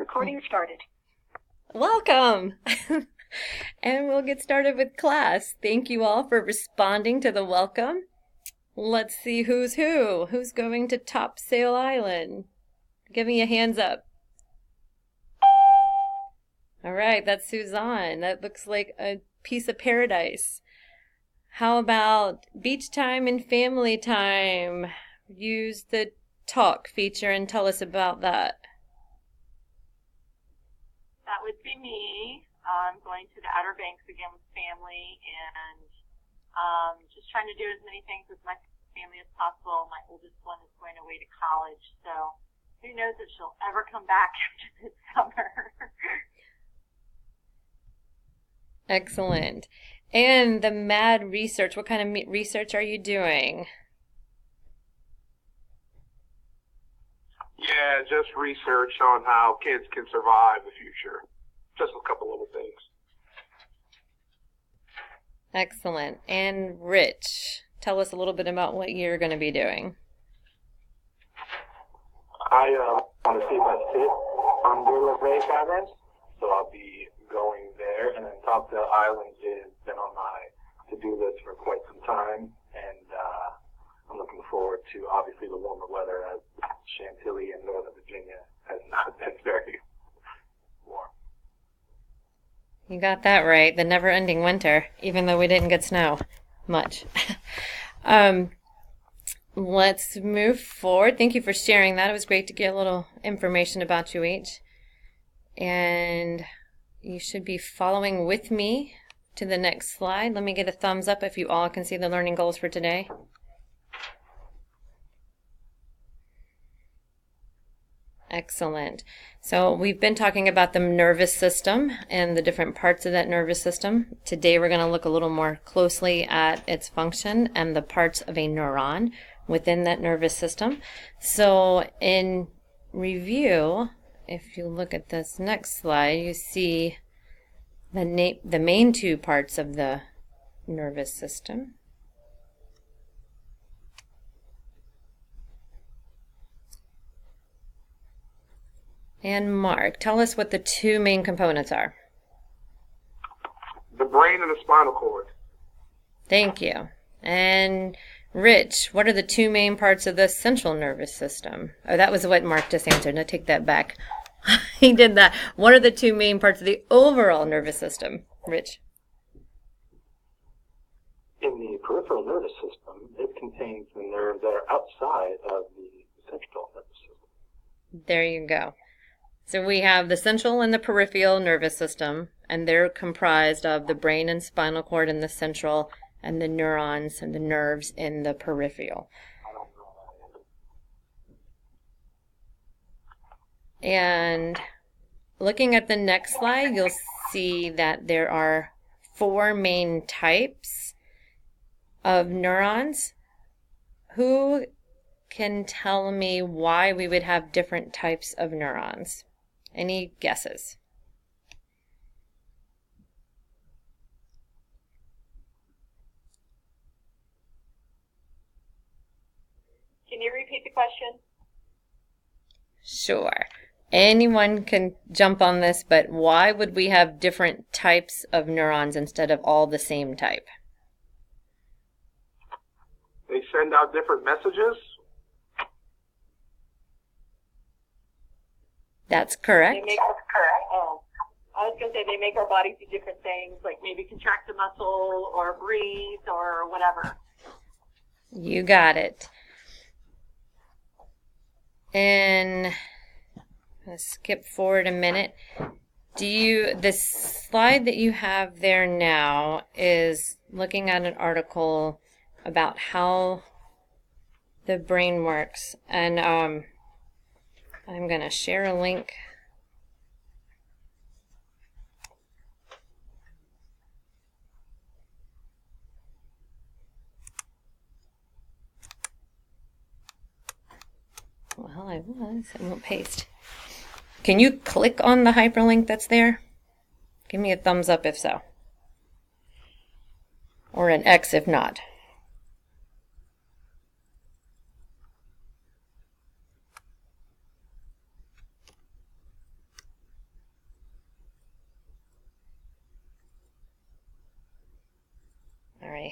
Recording started. Welcome! And we'll get started with class. Thank you all for responding to the welcome. Let's see who's who. Who's going to Topsail Island? Give me a hands up. All right, that's Suzanne. That looks like a piece of paradise. How about beach time and family time? Use the talk feature and tell us about that. That would be me. I'm going to the Outer Banks again with family and just trying to do as many things with my family as possible. My oldest one is going away to college, so who knows if she'll ever come back after this summer. Excellent. And the MAD research, what kind of research are you doing? Yeah, just research on how kids can survive the future. Just a couple little things. Excellent. And Rich, tell us a little bit about what you're going to be doing. I want to see if I sit under LeRae Caverns, so I'll be going there. And then Topsail Island has been on my to-do list for quite some time, and I'm looking forward to obviously the warmer weather, as Chantilly and Northern Virginia has not been very warm. You got that right. The never-ending winter, even though we didn't get snow much. Let's move forward. Thank you for sharing that. It was great to get a little information about you each. And you should be following with me to the next slide. Let me get a thumbs up if you all can see the learning goals for today. Excellent. So we've been talking about the nervous system and the different parts of that nervous system. Today we're going to look a little more closely at its function and the parts of a neuron within that nervous system. So in review, if you look at this next slide, you see the main two parts of the nervous system. And Mark, tell us what the two main components are. The brain and the spinal cord. Thank you. And Rich, what are the two main parts of the central nervous system? Oh, that was what Mark just answered. No, take that back. He did that. What are the two main parts of the overall nervous system? Rich? In the peripheral nervous system, it contains the nerves that are outside of the central nervous system. There you go. So we have the central and the peripheral nervous system, and they're comprised of the brain and spinal cord in the central, and the neurons and the nerves in the peripheral. And looking at the next slide, you'll see that there are four main types of neurons. Who can tell me why we would have different types of neurons? Any guesses? Can you repeat the question? Sure. Anyone can jump on this, but why would we have different types of neurons instead of all the same type? They send out different messages. That's correct. They make us correct. Oh, I was going to say they make our bodies do different things, like maybe contract a muscle or breathe or whatever. You got it. And let's skip forward a minute. The slide that you have there now is looking at an article about how the brain works. And I'm going to share a link. Well, I won't paste. Can you click on the hyperlink that's there? Give me a thumbs up if so. Or an X if not.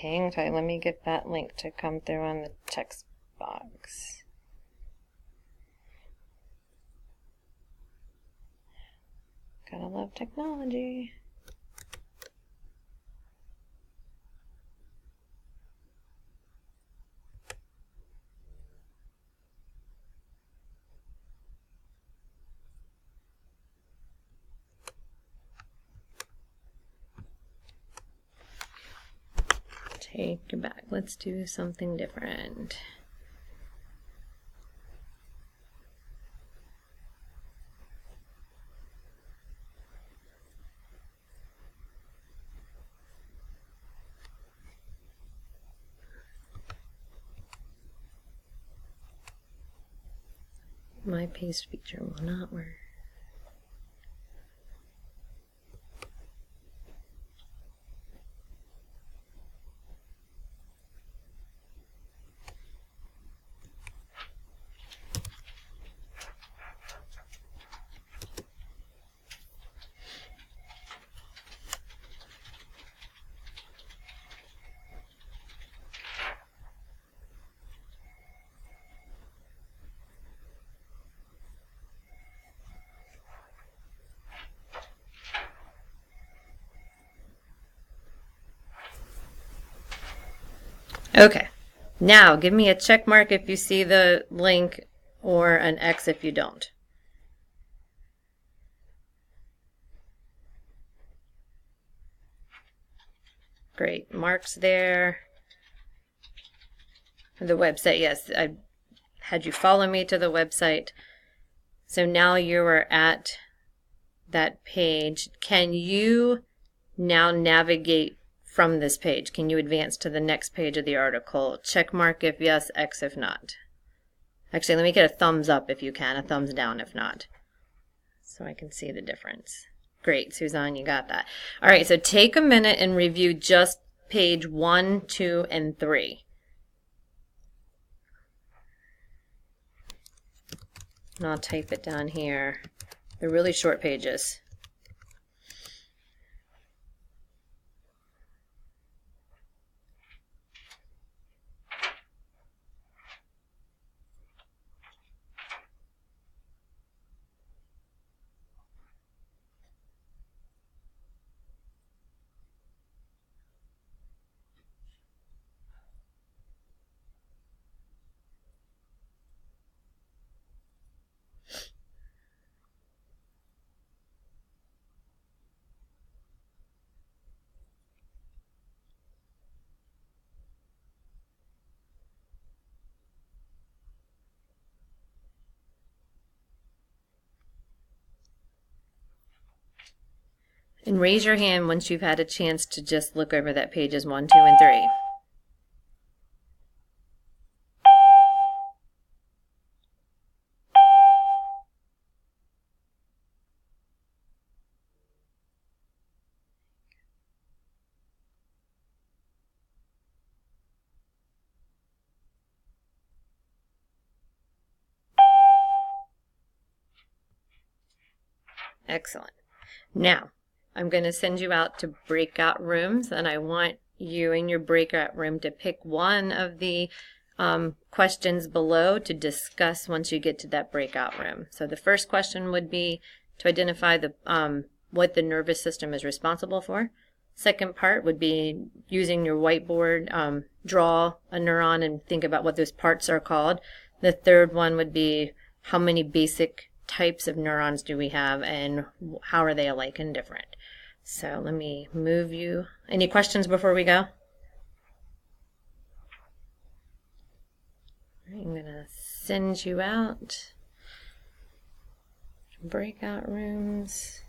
hang tight. Let me get that link to come through on the text box. Gotta love technology. Take it back. Let's do something different. My paste feature will not work. Okay, now give me a check mark if you see the link or an X if you don't. Great, marks there. The website, yes, I had you follow me to the website. So now you are at that page. Can you now navigate from this page? Can you advance to the next page of the article? Check mark if yes, X if not. Actually, let me get a thumbs up if you can, a thumbs down if not, so I can see the difference. Great, Suzanne, you got that. All right, so take a minute and review just page 1, 2, and 3. And I'll type it down here. They're really short pages. And raise your hand once you've had a chance to just look over that pages 1, 2, and 3. Excellent. Now, I'm going to send you out to breakout rooms, and I want you in your breakout room to pick one of the questions below to discuss once you get to that breakout room. So the first question would be to identify the what the nervous system is responsible for. Second part would be using your whiteboard, draw a neuron and think about what those parts are called. The third one would be how many basic types of neurons do we have and how are they alike and different. So let me move you. Any questions before we go? I'm going to send you out. Breakout rooms.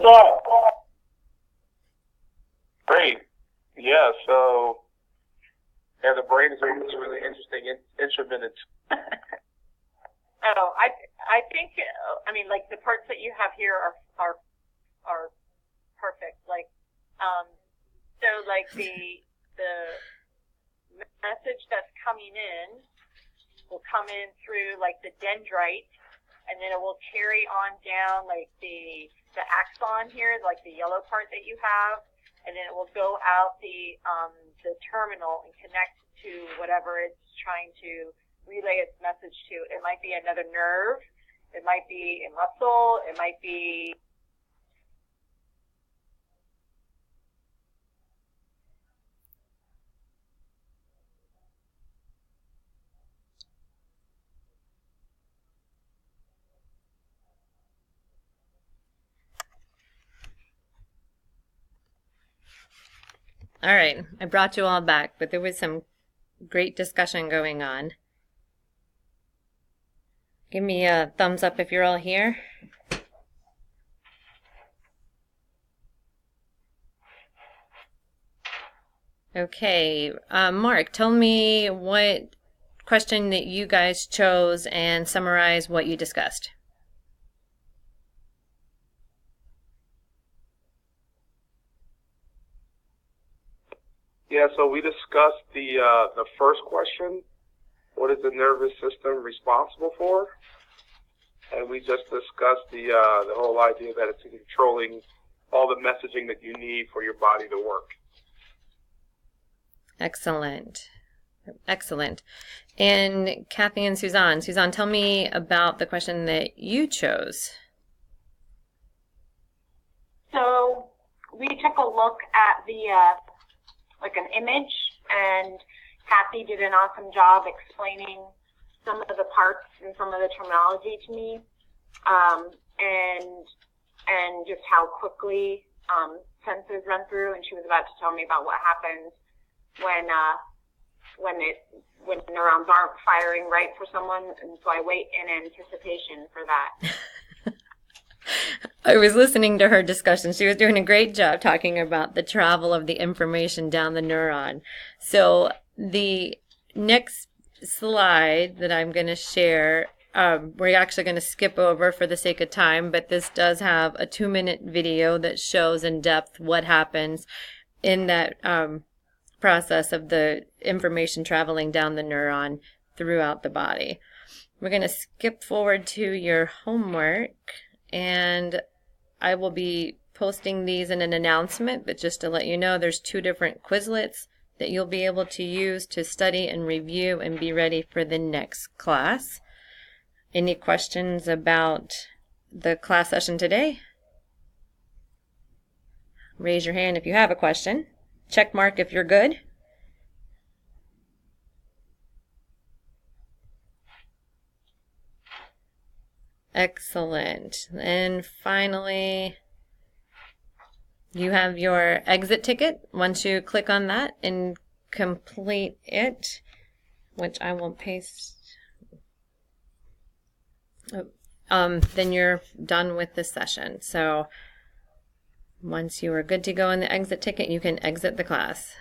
What's up? Great. Yeah, so the brain is a really interesting instrument. Oh, I think, I mean, like the parts that you have here are perfect. Like, so like the message that's coming in will come in through like the dendrite, and then it will carry on down like the axon here, like the yellow part that you have, and then it will go out the terminal and connect to whatever it's trying to relay its message to. It might be another nerve, it might be a muscle, it might be All right, I brought you all back, but there was some great discussion going on. Give me a thumbs up if you're all here. Okay, Mark, tell me what question that you guys chose and summarize what you discussed. Yeah, so we discussed the first question, what is the nervous system responsible for? And we just discussed the whole idea that it's controlling all the messaging that you need for your body to work. Excellent. Excellent. And Kathy and Suzanne. Suzanne, tell me about the question that you chose. So we took a look at the like an image, and Kathy did an awesome job explaining some of the parts and some of the terminology to me, and just how quickly senses run through. And she was about to tell me about what happens when neurons aren't firing right for someone, and so I wait in anticipation for that. I was listening to her discussion. She was doing a great job talking about the travel of the information down the neuron. So the next slide that I'm going to share, we're actually going to skip over for the sake of time, but this does have a 2-minute video that shows in depth what happens in that process of the information traveling down the neuron throughout the body. We're going to skip forward to your homework, and I will be posting these in an announcement, but just to let you know, there's 2 different Quizlets that you'll be able to use to study and review and be ready for the next class. Any questions about the class session today? Raise your hand if you have a question. Check mark if you're good. Excellent. And finally, you have your exit ticket. Once you click on that and complete it, which I will paste, then you're done with this session. So once you are good to go in the exit ticket, you can exit the class.